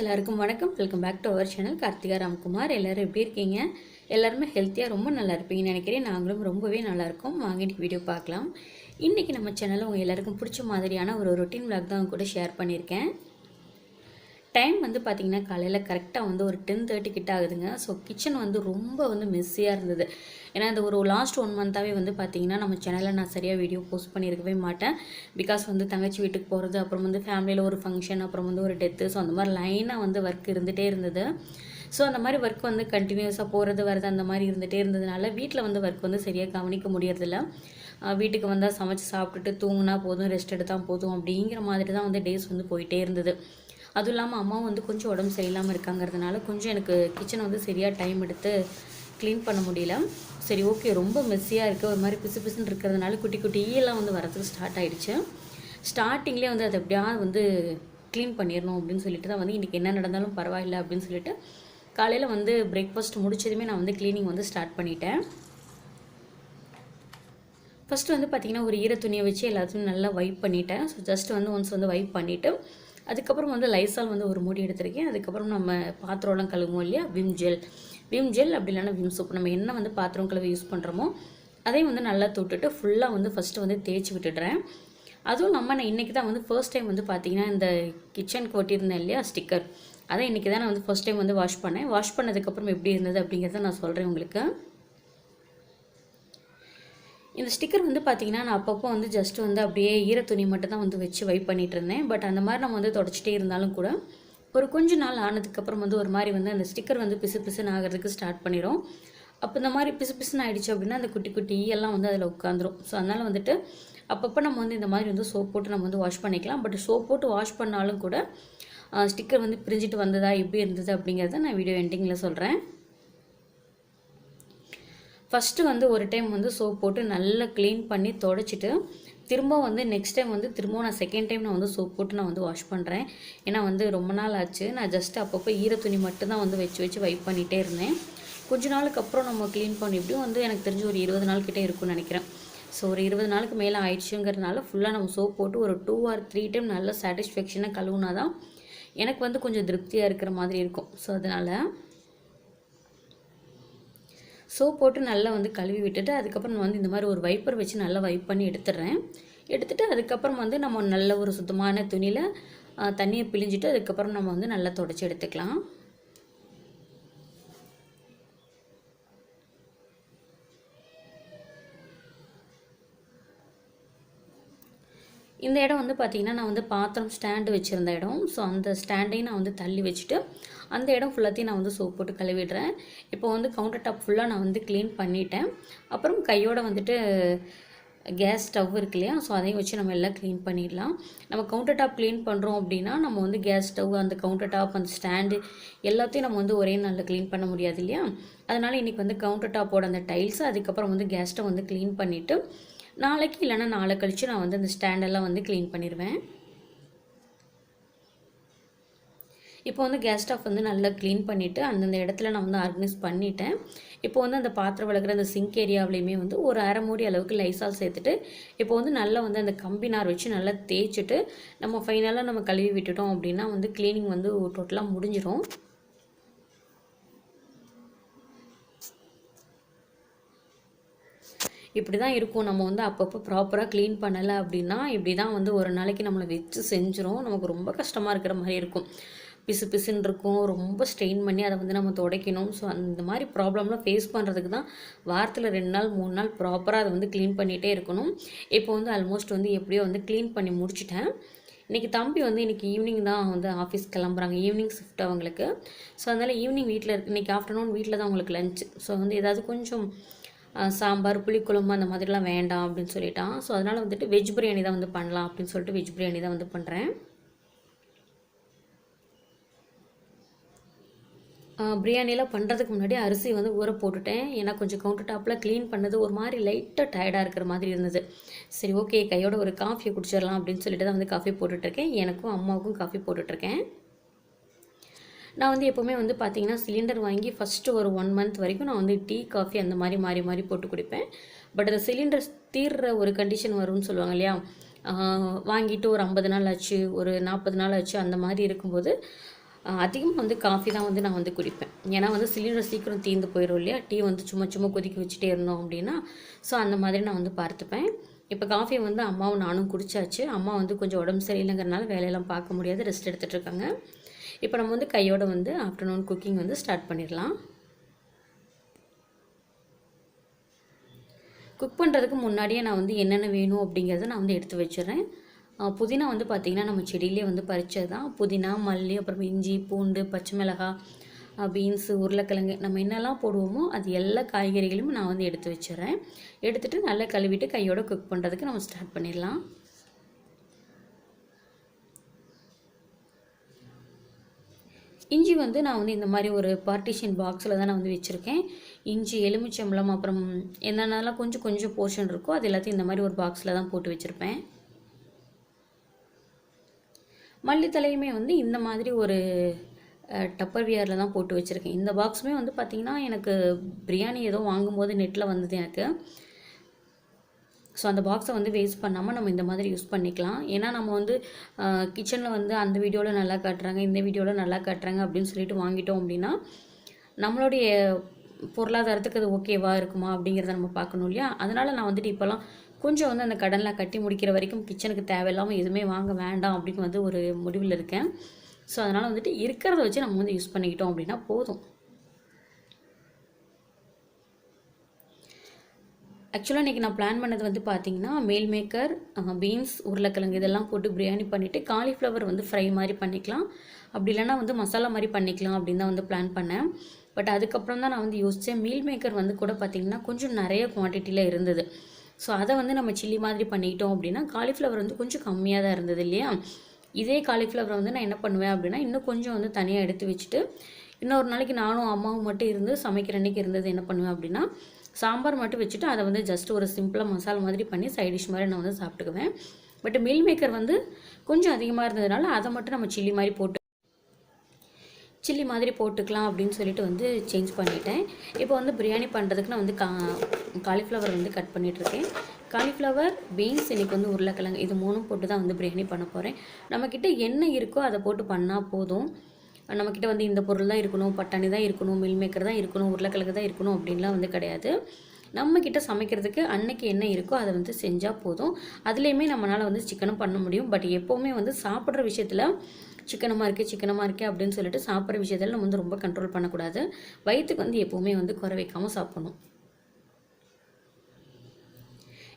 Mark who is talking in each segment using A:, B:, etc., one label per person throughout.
A: எல்லாருக்கும் வணக்கம். Welcome back to our channel Karthika Ramkumar. எல்லோரும் எப்படி இருக்கீங்க? எல்லாருமே ஹெல்த்தியாக ரொம்ப நல்லா இருப்பீங்கன்னு நினைக்கிறேன். நாங்களும் ரொம்பவே நல்லாயிருக்கோம். வாங்க இன்றைக்கி வீடியோ பார்க்கலாம். இன்றைக்கி நம்ம சேனலில் உங்கள் எல்லாருக்கும் பிடிச்ச மாதிரியான ஒரு ரொட்டீன் விளாக் தான் கூட ஷேர் பண்ணியிருக்கேன். டைம் பார்த்திங்கன்னா காலையில் கரெக்டாக ஒரு 10:30 கிட்ட ஆகுதுங்க. ஸோ கிச்சன் ரொம்ப மெஸ்ஸியாக இருந்தது. ஏன்னா இந்த ஒரு லாஸ்ட் 1 மந்த்தாகவே பார்த்திங்கன்னா நம்ம சேனலில் நான் சரியாக வீடியோ போஸ்ட் பண்ணியிருக்கவே மாட்டேன். பிகாஸ் தங்கச்சி வீட்டுக்கு போகிறது, அப்புறம் ஃபேமிலியில் ஒரு ஃபங்க்ஷன், அப்புறம் ஒரு டெத்து, ஸோ அந்த மாதிரி லைனாக ஒர்க் இருந்துகிட்டே இருந்தது. ஸோ அந்த மாதிரி ஒர்க் கண்டினியூஸாக போகிறது வருது அந்த மாதிரி இருந்துகிட்டே இருந்ததுனால வீட்டில் ஒர்க் சரியாக கவனிக்க முடியறதில்ல. வீட்டுக்கு வந்தால் சமைச்சு சாப்பிட்டுட்டு தூங்கினா போதும், ரெஸ்ட் எடுத்தால் போதும் அப்படிங்கிற மாதிரி தான் டேஸ் போயிட்டே இருந்தது. அதுவும் இல்லாமல் அம்மாவும் கொஞ்சம் உடம்பு சரியில்லாமல் இருக்காங்கிறதுனால கொஞ்சம் எனக்கு கிச்சனை சரியாக டைம் எடுத்து க்ளீன் பண்ண முடியல. சரி ஓகே, ரொம்ப மெஸ்ஸியாக இருக்குது, ஒரு மாதிரி பிசு பிசுன்னு இருக்கிறதுனால குட்டி குட்டி ஈயெல்லாம் வரதுக்கு ஸ்டார்ட் ஆகிடுச்சு. ஸ்டார்டிங்லேயே அதை எப்படியாவது க்ளீன் பண்ணிடணும் அப்படின்னு சொல்லிட்டு தான் இன்றைக்கி என்ன நடந்தாலும் பரவாயில்ல அப்படின்னு சொல்லிட்டு காலையில் பிரேக்ஃபாஸ்ட் முடிச்சதுமே நான் க்ளீனிங் ஸ்டார்ட் பண்ணிட்டேன். ஃபஸ்ட்டு பார்த்திங்கன்னா ஒரு ஈர துணியை வச்சு எல்லாத்தையும் நல்லா வைப் பண்ணிட்டேன். ஸோ ஜஸ்ட் ஒன்ஸ் வைப் பண்ணிவிட்டு அதுக்கப்புறம் லைசால் ஒரு மூடி எடுத்திருக்கேன். அதுக்கப்புறம் நம்ம பாத்திரம்லாம் கழுவுவோம் இல்லையா, விம் ஜெல் அப்படி இல்லைன்னா விம் சோப், நம்ம என்ன பாத்திரம் கழுவி யூஸ் பண்ணுறோமோ அதையும் நல்லா தொட்டுட்டு ஃபுல்லாக ஃபஸ்ட்டு தேய்ச்சி விட்டுடுறேன். அதுவும் நான் இன்றைக்கி தான் ஃபர்ஸ்ட் டைம் பார்த்திங்கன்னா இந்த கிச்சனுக்கு ஒட்டியிருந்தேன் இல்லையா ஸ்டிக்கர், அதை இன்றைக்கி தான் நான் ஃபர்ஸ்ட் டைம் வாஷ் பண்ணேன். வாஷ் பண்ணதுக்கப்புறம் எப்படி இருந்தது அப்படிங்கிறத நான் சொல்கிறேன் உங்களுக்கு. இந்த ஸ்டிக்கர் பார்த்திங்கன்னா நான் அப்பப்போ ஜஸ்ட் அப்படியே ஈர துணி மட்டும் தான் வச்சு வைப் பண்ணிகிட்டு இருந்தேன். பட் அந்த மாதிரி நம்ம தொடச்சிட்டே இருந்தாலும் கூட ஒரு கொஞ்ச நாள் ஆனதுக்கப்புறம் ஒரு மாதிரி அந்த ஸ்டிக்கர் பிசு பிசுன்னு ஆகிறதுக்கு ஸ்டார்ட் பண்ணிடும். அப்போ இந்த மாதிரி பிசு பிசுன்னு ஆகிடுச்சு அப்படின்னா அந்த குட்டி குட்டி ஈயெல்லாம் அதில் உட்காந்துரும். ஸோ அதனால் அப்பப்போ நம்ம இந்த மாதிரி சோப் போட்டு நம்ம வாஷ் பண்ணிக்கலாம். பட் சோப் போட்டு வாஷ் பண்ணாலும் கூட ஸ்டிக்கர் பிரிஞ்சிட்டு வந்ததா எப்படி இருந்தது அப்படிங்கிறத நான் வீடியோ எண்டிங்கில் சொல்கிறேன். ஃபஸ்ட்டு ஒரு டைம் சோப் போட்டு நல்லா க்ளீன் பண்ணி தொடச்சிட்டு திரும்ப நெக்ஸ்ட் டைம் திரும்ப நான் செகண்ட் டைம் நான் சோப் போட்டு நான் வாஷ் பண்ணுறேன். ஏன்னா ரொம்ப நாள் ஆச்சு. நான் ஜஸ்ட் அப்பப்போ ஈர துணி மட்டும்தான் வச்சு வைப் பண்ணிகிட்டே இருந்தேன். கொஞ்ச நாளுக்கு அப்புறம் நம்ம க்ளீன் பண்ணி இப்படியும் எனக்கு தெரிஞ்சு ஒரு 20 நாள் கிட்டே இருக்கும்னு நினைக்கிறேன். ஸோ ஒரு 20 நாளுக்கு மேலே ஆயிடுச்சுங்கிறதுனால ஃபுல்லாக நம்ம சோப் போட்டு ஒரு 2 or 3 டைம் நல்லா சாட்டிஸ்ஃபேக்ஷனாக கழுவுனா தான் எனக்கு கொஞ்சம் திருப்தியாக இருக்கிற மாதிரி இருக்கும். ஸோ அதனால் சோப் போட்டு நல்லா கழுவி விட்டுட்டு அதுக்கப்புறம் நான் இந்த மாதிரி ஒரு வைப்பர் வச்சு நல்லா வைப் பண்ணி எடுத்துடுறேன். எடுத்துகிட்டு அதுக்கப்புறம் நம்ம நல்ல ஒரு சுத்தமான துணியில் தண்ணியை பிழிஞ்சிட்டு அதுக்கப்புறம் நம்ம நல்லா தொடச்சி எடுத்துக்கலாம். இந்த இடம் பார்த்திங்கன்னா நான் பாத்திரம் ஸ்டாண்டு வச்சுருந்த இடம். ஸோ அந்த ஸ்டாண்டையும் நான் தள்ளி வச்சுட்டு அந்த இடம் ஃபுல்லாத்தையும் நான் சோப் போட்டு கழுவிடுறேன். இப்போ கவுண்டர் டாப் ஃபுல்லாக நான் க்ளீன் பண்ணிட்டேன். அப்புறம் கையோடு கேஸ் ஸ்டவ் இருக்கு இல்லையா, ஸோ அதையும் வச்சு நம்ம எல்லாம் க்ளீன் பண்ணிடலாம். நம்ம கவுண்டர் டாப் க்ளீன் பண்ணுறோம் அப்படின்னா நம்ம கேஸ் ஸ்டவ், அந்த கவுண்டர் டாப், அந்த ஸ்டாண்டு எல்லாத்தையும் நம்ம ஒரே நாளில் க்ளீன் பண்ண முடியாது இல்லையா. அதனால் இன்றைக்கி கவுண்டர் டாப்போட அந்த டைல்ஸு அதுக்கப்புறம் கேஸ் ஸ்டவ் க்ளீன் பண்ணிவிட்டு நாளைக்கு இல்லைனா நாளை கழித்து நான் அந்த ஸ்டாண்டெல்லாம் க்ளீன் பண்ணிடுவேன். இப்போ கேஸ் ஸ்டவ் நல்லா க்ளீன் பண்ணிவிட்டு அந்தந்த இடத்துல நான் ஆர்கனைஸ் பண்ணிட்டேன். இப்போ அந்த பாத்திரம் விளக்குற அந்த சிங்க் ஏரியாவிலையுமே ஒரு அரை மூடி அளவுக்கு லைசால் சேர்த்துட்டு இப்போ நல்லா அந்த கம்பி நார் வச்சு நல்லா தேய்ச்சிட்டு நம்ம ஃபைனலாக நம்ம கழுவி விட்டுட்டோம் அப்படின்னா க்ளீனிங் டோட்டலாக முடிஞ்சிடும். இப்படி தான் இருக்கும். நம்ம அப்பப்போ ப்ராப்பராக க்ளீன் பண்ணலை அப்படின்னா இப்படி தான் ஒரு நாளைக்கு நம்மளை வச்சு செஞ்சிடும். நமக்கு ரொம்ப கஷ்டமாக இருக்கிற மாதிரி இருக்கும். பிசு பிசுன்னு இருக்கும், ரொம்ப ஸ்ட்ரெயின் பண்ணி அதை நம்ம துடைக்கணும். ஸோ அந்த மாதிரி ப்ராப்ளம்லாம் ஃபேஸ் பண்ணுறதுக்கு தான் வாரத்தில் 2 நாள் 3 நாள் ப்ராப்பராக அதை க்ளீன் பண்ணிகிட்டே இருக்கணும். இப்போ ஆல்மோஸ்ட் எப்படியோ க்ளீன் பண்ணி முடிச்சிட்டேன். இன்றைக்கி தம்பி இன்றைக்கி ஈவினிங் தான் ஆஃபீஸ் கிளம்புறாங்க. ஈவினிங் ஷிஃப்ட் அவங்களுக்கு. ஸோ அதனால் ஈவினிங் வீட்டில் இன்றைக்கி ஆஃப்டர்நூன் வீட்டில் தான் அவங்களுக்கு லஞ்ச். ஸோ ஏதாவது கொஞ்சம் சாம்பார், புளிக்குழம்பு அந்த மாதிரிலாம் வேண்டாம் அப்படின்னு சொல்லிட்டான். ஸோ அதனால் வெஜ் பிரியாணி தான் பண்ணலாம் அப்படின்னு சொல்லிட்டு வெஜ் பிரியாணி தான் பண்ணுறேன். பிரியாணிலாம் பண்ணுறதுக்கு முன்னாடி அரிசி ஊற போட்டுட்டேன். ஏன்னா கொஞ்சம் கவுண்டர் டாப்பில் க்ளீன் பண்ணது ஒரு மாதிரி லைட்டாக டயர்டாக இருக்கிற மாதிரி இருந்தது. சரி ஓகே, கையோட ஒரு காஃபியை குடிச்சிடலாம் அப்படின்னு சொல்லிட்டு தான் காஃபி போட்டுட்ருக்கேன். எனக்கும் அம்மாவுக்கும் காஃபி போட்டுட்ருக்கேன். நான் எப்போவுமே பார்த்திங்கன்னா சிலிண்டர் வாங்கி ஃபஸ்ட்டு ஒரு 1 மந்த் வரைக்கும் நான் டீ, காஃபி அந்த மாதிரி மாறி மாறி போட்டு குடிப்பேன். பட் அந்த சிலிண்டர் தீர்ற ஒரு கண்டிஷன் வரும்னு சொல்லுவாங்க இல்லையா, வாங்கிட்டு ஒரு 50 நாள் ஆச்சு, ஒரு 40 நாள் ஆச்சு, அந்த மாதிரி இருக்கும்போது அதிகமாக வந்து காஃபி தான் வந்து நான் வந்து குடிப்பேன். ஏன்னா வந்து சிலிண்டர் சீக்கிரம் தீர்ந்து போயிடும் இல்லையா, டீ வந்து சும்மா சும்மா கொதிக்க வச்சுட்டே இருந்தோம் அப்படின்னா. ஸோ அந்த மாதிரி நான் வந்து பார்த்துப்பேன். இப்போ காஃபி வந்து அம்மாவும் நானும் குடித்தாச்சு. அம்மா வந்து கொஞ்சம் உடம்பு சரியில்லைங்கிறனால வேலையெல்லாம் பார்க்க முடியாது, ரெஸ்ட் எடுத்துகிட்டு இருக்காங்க. இப்போ நம்ம வந்து கையோடு வந்து ஆஃப்டர்நூன் குக்கிங் வந்து ஸ்டார்ட் பண்ணிடலாம். குக் பண்ணுறதுக்கு முன்னாடியே நான் வந்து என்னென்ன வேணும் அப்படிங்கிறத நான் வந்து எடுத்து வச்சிடுறேன். புதினா வந்து பார்த்திங்கன்னா நம்ம செடியிலே வந்து பறித்தது தான். புதினா, மல்லி, அப்புறம் இஞ்சி, பூண்டு, பச்சை மிளகாய், பீன்ஸு, உருளைக்கிழங்கு, நம்ம என்னெல்லாம் போடுவோமோ அது எல்லா காய்கறிகளும் நான் வந்து எடுத்து வச்சிடுறேன். எடுத்துகிட்டு நல்லா கழுவிட்டு கையோடு குக் பண்ணுறதுக்கு நம்ம ஸ்டார்ட் பண்ணிடலாம். இஞ்சி வந்து நான் வந்து இந்த மாதிரி ஒரு பார்ட்டிஷன் பாக்ஸில் தான் நான் வந்து வச்சுருக்கேன். இஞ்சி, எலுமிச்சம்பழம், அப்புறம் என்னென்னலாம் கொஞ்சம் கொஞ்சம் போர்ஷன் இருக்கோ அது எல்லாத்தையும் இந்த மாதிரி ஒரு பாக்ஸில் தான் போட்டு வச்சுருப்பேன். மல்லித்தலையுமே வந்து இந்த மாதிரி ஒரு டப்பர்வியரில் தான் போட்டு வச்சுருக்கேன். இந்த பாக்ஸுமே வந்து பார்த்திங்கன்னா எனக்கு பிரியாணி ஏதோ வாங்கும்போது நெட்டில் வந்தது எனக்கு. ஸோ அந்த பாக்ஸை வந்து வேஸ்ட் பண்ணாமல் நம்ம இந்த மாதிரி யூஸ் பண்ணிக்கலாம். ஏன்னா நம்ம வந்து கிச்சனில் வந்து அந்த வீடியோவில் நல்லா காட்டுறாங்க, இந்த வீடியோவில் நல்லா காட்டுறாங்க அப்படின்னு சொல்லிட்டு வாங்கிட்டோம் அப்படின்னா நம்மளுடைய பொருளாதாரத்துக்கு அது ஓகேவா இருக்குமா அப்படிங்கிறத நம்ம பார்க்கணும் இல்லையா. அதனால் நான் வந்துட்டு இப்போலாம் கொஞ்சம் வந்து அந்த கடனில் கட்டி முடிக்கிற வரைக்கும் கிச்சனுக்கு தேவையில்லாமல் எதுவுமே வாங்க வேண்டாம் அப்படின்னு வந்து ஒரு முடிவில் இருக்கேன். ஸோ அதனால் வந்துட்டு இருக்கிறத வச்சு நம்ம வந்து யூஸ் பண்ணிக்கிட்டோம் அப்படின்னா போதும். ஆக்சுவலாக இன்றைக்கி நான் பிளான் பண்ணது வந்து பார்த்திங்கன்னா மீல் மேக்கர், பீன்ஸ், உருளைக்கிழங்கு இதெல்லாம் போட்டு பிரியாணி பண்ணிவிட்டு காலிஃப்ளவர் வந்து ஃப்ரை மாதிரி பண்ணிக்கலாம், அப்படி இல்லைனா வந்து மசாலா மாதிரி பண்ணிக்கலாம் அப்படின்னு தான் வந்து பிளான் பண்ணேன். பட் அதுக்கப்புறம் தான் நான் வந்து யோசித்தேன், மீல் மேக்கர் வந்து கூட பார்த்திங்கன்னா கொஞ்சம் நிறைய குவான்டிட்டியில் இருந்தது. ஸோ அதை வந்து நம்ம சில்லி மாதிரி பண்ணிக்கிட்டோம் அப்படின்னா காலிஃப்ளவர் வந்து கொஞ்சம் கம்மியாக தான் இருந்தது இல்லையா. இதே காலிஃப்ளவரை வந்து நான் என்ன பண்ணுவேன் அப்படின்னா இன்னும் கொஞ்சம் வந்து தனியாக எடுத்து வச்சுட்டு இன்னொரு நாளைக்கு நானும் அம்மாவும் மட்டும் இருந்து சமைக்கிற அன்றைக்கி இருந்தது என்ன பண்ணுவேன் அப்படின்னா சாம்பார் மட்டும் வச்சுட்டு அதை வந்து ஜஸ்ட் ஒரு சிம்பிளாக மசாலா மாதிரி பண்ணி சைட் டிஷ் மாதிரி நான் வந்து சாப்பிட்டுக்குவேன். பட் மீல் மேக்கர் வந்து கொஞ்சம் அதிகமாக இருந்ததுனால அதை மட்டும் நம்ம சில்லி மாதிரி போட்டுக்கலாம் அப்படின்னு சொல்லிட்டு வந்து சேஞ்ச் பண்ணிட்டேன். இப்போ வந்து பிரியாணி பண்ணுறதுக்கு நான் வந்து காலிஃப்ளவர் வந்து கட் பண்ணிகிட்ருக்கேன். காலிஃப்ளவர், பீன்ஸ், இன்றைக்கி வந்து உருளைக்கிழங்கு இது 3 போட்டு தான் வந்து பிரியாணி பண்ண போகிறேன். நம்மக்கிட்ட என்ன இருக்கோ அதை போட்டு பண்ணால் போதும். நம்மக்கிட்ட வந்து இந்த பொருள் தான் இருக்கணும், பட்டாணி தான் இருக்கணும், மில் மேக்கர் தான் இருக்கணும், உருளைக்கிழங்கு தான் இருக்கணும் அப்படின்லாம் வந்து கிடையாது. நம்மக்கிட்ட சமைக்கிறதுக்கு அன்னைக்கு என்ன இருக்கோ அதை வந்து செஞ்சால் போதும். அதுலேயுமே நம்மளால் வந்து சிக்கனும் பண்ண முடியும். பட் எப்போவுமே வந்து சாப்பிட்ற விஷயத்தில் சிக்கனமாக இருக்கே அப்படின்னு சொல்லிட்டு சாப்பிட்ற விஷயத்தில் நம்ம வந்து ரொம்ப கண்ட்ரோல் பண்ணக்கூடாது. வயிற்றுக்கு வந்து எப்போவுமே வந்து குறை வைக்காமல் சாப்பிடணும்.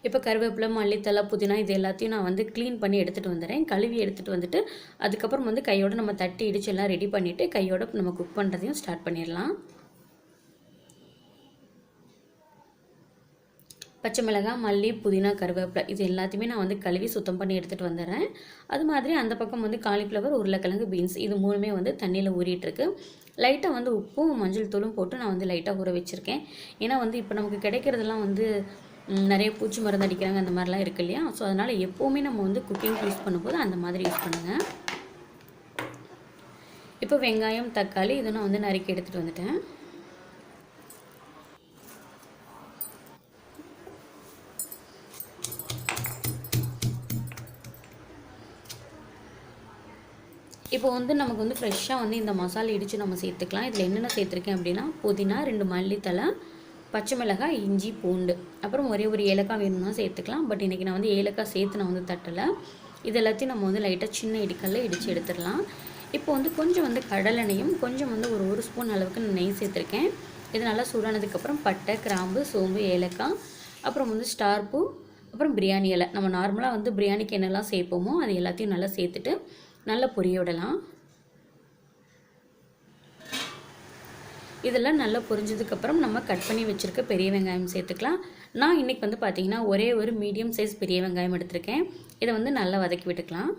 A: இப்போ கருவேப்பிலை, மல்லித்தலை, புதினா இது எல்லாத்தையும் நான் வந்து க்ளீன் பண்ணி எடுத்துகிட்டு வந்துடுறேன். கழுவி எடுத்துகிட்டு வந்துட்டு அதுக்கப்புறம் வந்து கையோடு நம்ம தட்டி இடிச்சு எல்லாம் ரெடி பண்ணிவிட்டு கையோடு நம்ம குக் பண்ணுறதையும் ஸ்டார்ட் பண்ணிடலாம். பச்சை மிளகாய், மல்லி, புதினா, கருவேப்பிலை இது எல்லாத்தையுமே நான் வந்து கழுவி சுத்தம் பண்ணி எடுத்துகிட்டு வந்துடுறேன். அது மாதிரி அந்த பக்கம் வந்து காலிஃப்ளவர், உருளைக்கிழங்கு, பீன்ஸ் இது 3மே வந்து தண்ணியில் ஊறிட்டுருக்கு. லைட்டாக வந்து உப்பும் மஞ்சள் தூளும் போட்டு நான் வந்து லைட்டாக ஊற வச்சுருக்கேன். ஏன்னா வந்து இப்போ நமக்கு கிடைக்கிறதெல்லாம் வந்து நிறைய பூச்சி மருந்து அடிக்கிறாங்க அந்த மாதிரிலாம் இருக்கு இல்லையா. ஸோ அதனால் எப்போவுமே நம்ம வந்து குக்கிங் யூஸ் பண்ணும்போது அந்த மாதிரி யூஸ் பண்ணுங்கள். இப்போ வெங்காயம், தக்காளி இதை நான் வந்து நறுக்கி எடுத்துகிட்டு வந்துட்டேன். இப்போ வந்து நமக்கு வந்து ஃப்ரெஷ்ஷாக வந்து இந்த மசாலா இடித்து நம்ம சேர்த்துக்கலாம். இதில் என்னென்ன சேர்த்துருக்கேன் அப்படின்னா புதினா, 2 மல்லித்தலை, பச்சை மிளகாய், இஞ்சி, பூண்டு, அப்புறம் ஒரே ஒரு ஏலக்காய் வேணும்னா சேர்த்துக்கலாம். பட் இன்றைக்கி நான் வந்து ஏலக்காய் சேர்த்து நான் வந்து தட்டலை. இது எல்லாத்தையும் நம்ம வந்து லைட்டாக சின்ன இடிக்கல்ல இடித்து எடுத்துடலாம். இப்போ வந்து கொஞ்சம் வந்து கடலெண்ணெயும் கொஞ்சம் வந்து ஒரு ஸ்பூன் அளவுக்கு நான் நெய் சேர்த்துருக்கேன். இது நல்லா சூடானதுக்கப்புறம் பட்டை, கிராம்பு, சோம்பு, ஏலக்காய், அப்புறம் வந்து ஸ்டார் பூ, அப்புறம் பிரியாணி இலை, நம்ம நார்மலாக வந்து பிரியாணிக்கு என்னெல்லாம் சேர்ப்போமோ அது எல்லாத்தையும் நல்லா சேர்த்துட்டு நல்லா பொரிய விடலாம். இதெல்லாம் நல்லா பொரிஞ்சதுக்கப்புறம் நம்ம கட் பண்ணி வச்சுருக்க பெரிய வெங்காயம் சேர்த்துக்கலாம். நான் இன்றைக்கி வந்து பார்த்திங்கன்னா ஒரே ஒரு மீடியம் சைஸ் பெரிய வெங்காயம் எடுத்திருக்கேன். இதை வந்து நல்லா வதக்கி விட்டுக்கலாம்.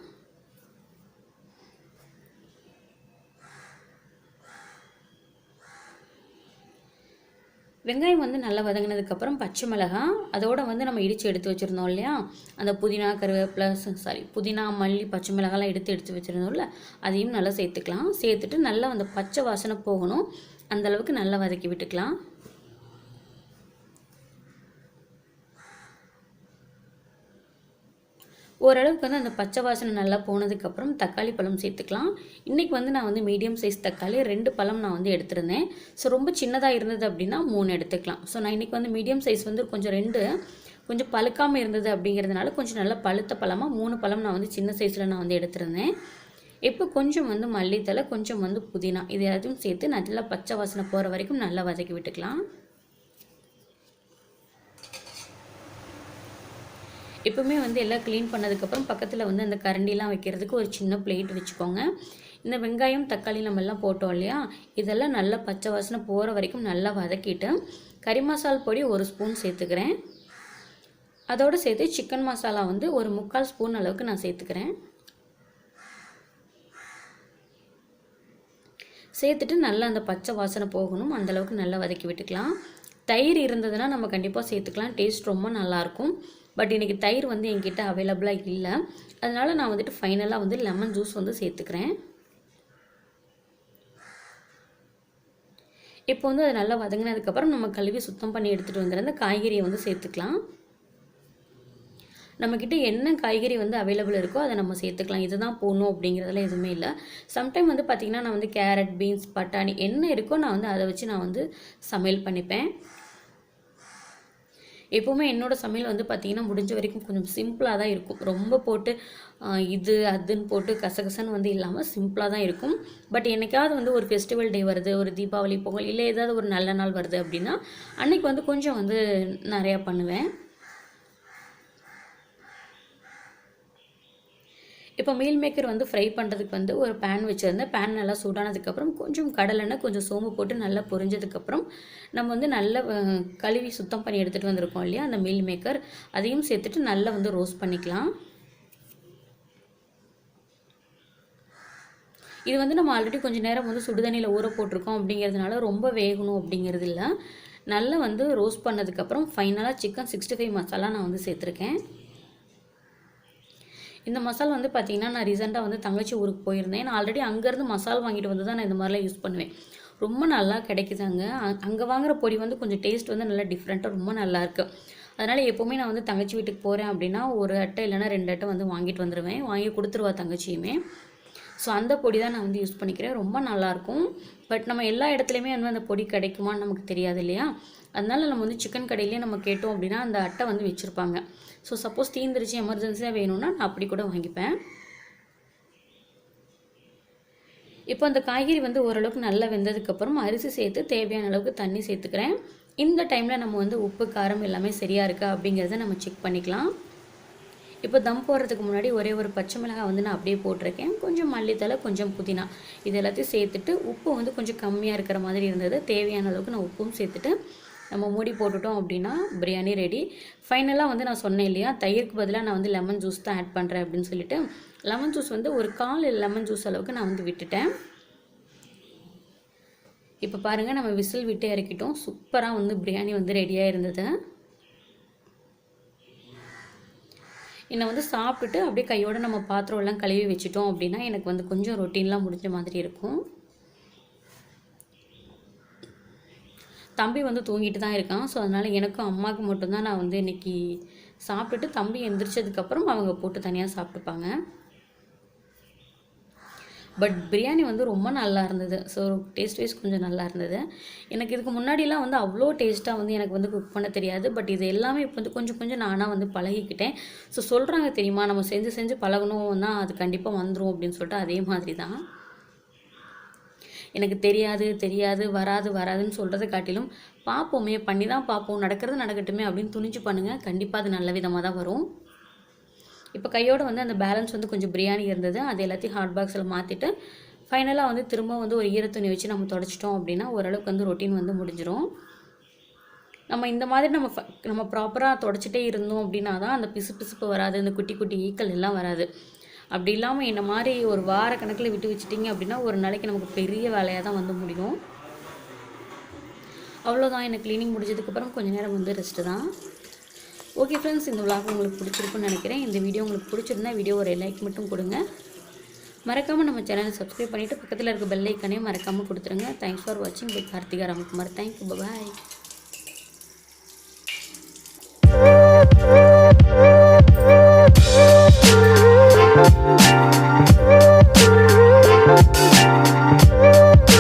A: வெங்காயம் வந்து நல்லா வதங்கினதுக்கப்புறம் பச்சை மிளகாய் அதோடு வந்து நம்ம இடித்து எடுத்து வச்சுருந்தோம் இல்லையா, அந்த புதினா, கருவேப்பிலை, புதினா, மல்லி, பச்சை மிளகாலாம் எடுத்து வச்சுருந்தோம்ல அதையும் நல்லா சேர்த்துக்கலாம். சேர்த்துட்டு நல்லா அந்த பச்சை வாசனை போகணும் அந்தளவுக்கு நல்லா வதக்கி விட்டுக்கலாம். ஓரளவுக்கு வந்து அந்த பச்சை வாசனை நல்லா போனதுக்கப்புறம் தக்காளி பழம் சேர்த்துக்கலாம். இன்றைக்கி வந்து நான் வந்து மீடியம் சைஸ் தக்காளி 2 பழம் நான் வந்து எடுத்திருந்தேன். ஸோ ரொம்ப சின்னதாக இருந்தது அப்படின்னா 3 எடுத்துக்கலாம். ஸோ நான் இன்றைக்கி வந்து மீடியம் சைஸ் வந்து கொஞ்சம் 2 கொஞ்சம் பழுக்காமல் இருந்தது அப்படிங்கிறதுனால கொஞ்சம் நல்லா பழுத்த பழமாக 3 பழம் நான் வந்து சின்ன சைஸில் நான் வந்து எடுத்திருந்தேன். இப்போ கொஞ்சம் வந்து மல்லித்தலை, கொஞ்சம் வந்து புதினா இது எல்லாத்தையும் சேர்த்து நல்லா பச்சை வாசனை போகிற வரைக்கும் நல்லா வதக்கி விட்டுக்கலாம். எப்பவுமே வந்து எல்லாம் க்ளீன் பண்ணதுக்கப்புறம் பக்கத்தில் வந்து அந்த கரண்டிலாம் வைக்கிறதுக்கு ஒரு சின்ன பிளேட் வச்சுக்கோங்க. இந்த வெங்காயம் தக்காளி நம்ம எல்லாம் போட்டோம் இல்லையா, இதெல்லாம் நல்லா பச்சை வாசனை போகிற வரைக்கும் நல்லா வதக்கிட்டு கறி மசால் பொடி 1 ஸ்பூன் சேர்த்துக்கிறேன். அதோடு சேர்த்து சிக்கன் மசாலா வந்து ஒரு 3/4 ஸ்பூன் அளவுக்கு நான் சேர்த்துக்கிறேன். சேர்த்துட்டு நல்லா அந்த பச்சை வாசனை போகணும், அந்தளவுக்கு நல்லா வதக்கி விட்டுக்கலாம். தயிர் இருந்ததுன்னா நம்ம கண்டிப்பாக சேர்த்துக்கலாம், டேஸ்ட் ரொம்ப நல்லாயிருக்கும். பட் இன்றைக்கி தயிர் வந்து என்கிட்ட அவைலபிளாக இல்லை, அதனால் நான் வந்துட்டு ஃபைனலாக வந்து லெமன் ஜூஸ் வந்து சேர்த்துக்கிறேன். இப்போ வந்து அது நல்லா வதங்கினதுக்கப்புறம் நம்ம கழுவி சுத்தம் பண்ணி எடுத்துகிட்டு வந்துடுற அந்த காய்கறியை வந்து சேர்த்துக்கலாம். நம்மக்கிட்ட என்ன காய்கறி வந்து அவைலபிள் இருக்கோ அதை நம்ம சேர்த்துக்கலாம். இதுதான் போடணும் அப்படிங்கிறதுலாம் எதுவுமே இல்லை. சம்டைம் வந்து பார்த்திங்கன்னா நான் வந்து கேரட், பீன்ஸ், பட்டாணி என்ன இருக்கோ நான் வந்து அதை வச்சு நான் வந்து சமையல் பண்ணிப்பேன். எப்போவுமே என்னோடய சமையல் வந்து பார்த்திங்கன்னா முடிஞ்ச வரைக்கும் கொஞ்சம் சிம்பிளாக தான் இருக்கும். ரொம்ப போட்டு இது அதுன்னு போட்டு கசகசன்னு வந்து இல்லாமல் சிம்பிளாக தான் இருக்கும். பட் என்னைக்காவது வந்து ஒரு ஃபெஸ்டிவல் டே வருது, ஒரு தீபாவளி, பொங்கல் இல்லை ஏதாவது ஒரு நல்ல நாள் வருது அப்படின்னா அன்றைக்கி வந்து கொஞ்சம் வந்து நிறையா பண்ணுவேன். இப்போ மீல் மேக்கர் வந்து ஃப்ரை பண்ணுறதுக்கு வந்து ஒரு பேன் வச்சுருந்தேன். பேன் நல்லா சூடானதுக்கப்புறம் கொஞ்சம் கடலெண்ணெய், கொஞ்சம் சோம்பு போட்டு நல்லா பொரிஞ்சதுக்கப்புறம் நம்ம வந்து நல்லா கழுவி சுத்தம் பண்ணி எடுத்துகிட்டு வந்திருக்கோம் இல்லையா அந்த மீல் மேக்கர், அதையும் சேர்த்துட்டு நல்லா வந்து ரோஸ்ட் பண்ணிக்கலாம். இது வந்து நம்ம ஆல்ரெடி கொஞ்சம் நேரம் வந்து சுடுதண்ணியில் ஊற போட்டிருக்கோம் அப்படிங்கிறதுனால ரொம்ப வேகணும் அப்படிங்கிறது இல்லை. நல்லா வந்து ரோஸ்ட் பண்ணதுக்கப்புறம் ஃபைனலாக சிக்கன் 65 மசாலா நான் வந்து சேர்த்துருக்கேன். இந்த மசாலா வந்து பார்த்திங்கன்னா நான் ரீசெண்டாக வந்து தங்கச்சி ஊருக்கு போயிருந்தேன். நான் ஆல்ரெடி அங்கேருந்து மசாலா வாங்கிட்டு வந்து தான் நான் இந்த மாதிரிலாம் யூஸ் பண்ணுவேன். ரொம்ப நல்லா கிடைக்குதாங்க. அங்கே வாங்குகிற பொடி வந்து கொஞ்சம் டேஸ்ட் வந்து நல்லா டிஃப்ரெண்ட்டாக ரொம்ப நல்லாயிருக்கு. அதனால் எப்போவுமே நான் வந்து தங்கச்சி வீட்டுக்கு போகிறேன் அப்படின்னா 1 அட்டை இல்லைனா 2 அட்டை வந்து வாங்கிட்டு வந்துடுவேன். வாங்கி கொடுத்துருவா தங்கச்சியுமே. ஸோ அந்த பொடி தான் நான் வந்து யூஸ் பண்ணிக்கிறேன். ரொம்ப நல்லாயிருக்கும். பட் நம்ம எல்லா இடத்துலையுமே வந்து அந்த பொடி கிடைக்குமான்னு நமக்கு தெரியாது இல்லையா, அதனால் நம்ம வந்து சிக்கன் கடையிலேயே நம்ம கேட்டோம் அப்படின்னா அந்த அட்டை வந்து வச்சுருப்பாங்க. ஸோ சப்போஸ் தீந்துருச்சு எமர்ஜென்சியாக வேணும்னா நான் அப்படி கூட வாங்கிப்பேன். இப்போ அந்த காய்கறி வந்து ஓரளவுக்கு நல்லா வெந்ததுக்கப்புறம் அரிசி சேர்த்து தேவையான அளவுக்கு தண்ணி சேர்த்துக்கிறேன். இந்த டைமில் நம்ம வந்து உப்பு, காரம் எல்லாமே சரியாக இருக்கா அப்படிங்கிறத நம்ம செக் பண்ணிக்கலாம். இப்போ தம் போடுறதுக்கு முன்னாடி ஒரே ஒரு பச்சை மிளகாய் வந்து நான் அப்படியே போட்டிருக்கேன். கொஞ்சம் மல்லித்தலை, கொஞ்சம் புதினா இது எல்லாத்தையும் சேர்த்துட்டு உப்பு வந்து கொஞ்சம் கம்மியாக இருக்கிற மாதிரி இருந்தது. தேவையான அளவுக்கு நான் உப்பும் சேர்த்துட்டு நம்ம மூடி போட்டுட்டோம் அப்படின்னா பிரியாணி ரெடி. ஃபைனலாக வந்து நான் சொன்னேன் இல்லையா, தயிருக்கு பதிலாக நான் வந்து லெமன் ஜூஸ் தான் ஆட் பண்ணுறேன் அப்படின்னு சொல்லிட்டு லெமன் ஜூஸ் வந்து ஒரு 1/4 லெமன் ஜூஸ் அளவுக்கு நான் வந்து விட்டுட்டேன். இப்போ பாருங்கள், நம்ம விசில் விட்டு இறக்கிட்டோம். சூப்பராக வந்து பிரியாணி வந்து ரெடியாக இருந்தது. என்னை வந்து சாப்பிட்டுட்டு அப்படியே கையோடு நம்ம பாத்திரம் எல்லாம் கழுவி வச்சுட்டோம் அப்படின்னா எனக்கு வந்து கொஞ்சம் ரொட்டீன்லாம் முடிஞ்ச மாதிரி இருக்கும். தம்பி வந்து தூங்கிட்டு தான் இருக்கான். ஸோ அதனால் எனக்கும் அம்மாவுக்கு மட்டும்தான் நான் வந்து இன்றைக்கி சாப்பிட்டுட்டு தம்பி எந்திரிச்சதுக்கப்புறம் அவங்க போட்டு தனியாக சாப்பிட்டுப்பாங்க. பட் பிரியாணி வந்து ரொம்ப நல்லா இருந்தது. ஸோ டேஸ்ட் வைஸ் கொஞ்சம் நல்லா இருந்தது. எனக்கு இதுக்கு முன்னாடிலாம் வந்து அவ்வளோ டேஸ்ட்டாக வந்து எனக்கு வந்து குக் பண்ண தெரியாது. பட் இது எல்லாமே இப்போ வந்து கொஞ்சம் கொஞ்சம் நானாக வந்து பழகிக்கிட்டேன். ஸோ சொல்கிறாங்க தெரியுமா, நம்ம செஞ்சு செஞ்சு பழகணும்னா அது கண்டிப்பாக வந்துடும் அப்படின்னு சொல்லிட்டு அதே மாதிரி தான். எனக்கு தெரியாது வராதுன்னு சொல்கிறத காட்டிலும் பார்ப்போமே, பண்ணி தான் பார்ப்போம், நடக்கிறது நடக்கட்டுமே அப்படின்னு துணிஞ்சு பண்ணுங்கள். கண்டிப்பாக அது நல்ல விதமாக தான் வரும். இப்போ கையோடு வந்து அந்த பேலன்ஸ் வந்து கொஞ்சம் பிரியாணி இருந்தது, அது எல்லாத்தையும் ஹாட் பாக்ஸில் மாற்றிட்டு ஃபைனலாக வந்து திரும்ப வந்து ஒரு ஈரத்துணி வச்சு நம்ம தொடச்சிட்டோம் அப்படின்னா ஓரளவுக்கு வந்து ரொட்டீன் வந்து முடிஞ்சிடும். நம்ம இந்த மாதிரி நம்ம ப்ராப்பராக தொடச்சிட்டே இருந்தோம் அப்படின்னா தான் அந்த பிசுப்பு வராது, இந்த குட்டி குட்டி ஈக்கள் எல்லாம் வராது. அப்படி இல்லாமல் இந்த மாதிரி ஒரு வார கணக்கில் விட்டு வச்சிட்டிங்க அப்படின்னா ஒரு நாளைக்கு நமக்கு பெரிய வேலையாக தான் வந்து முடியும். அவ்வளோதான், எனக்கு க்ளீனிங் முடிஞ்சதுக்கப்புறம் கொஞ்சம் நேரம் வந்து ரெஸ்ட்டு தான். ஓகே ஃப்ரெண்ட்ஸ், இந்த விளாக் உங்களுக்கு பிடிச்சிருக்குன்னு நினைக்கிறேன். இந்த வீடியோ உங்களுக்கு பிடிச்சிருந்தா வீடியோ ஒரு லைக் மட்டும் கொடுங்க. மறக்காமல் நம்ம சேனலை சப்ஸ்கிரைப் பண்ணிவிட்டு பக்கத்தில் இருக்க பெல் ஐக்கானே மறக்காமல் கொடுத்துருங்க. தேங்க்ஸ் ஃபார் வாட்சிங். பை கார்த்திகா ராம்குமார். தேங்க்யூ, பாய்.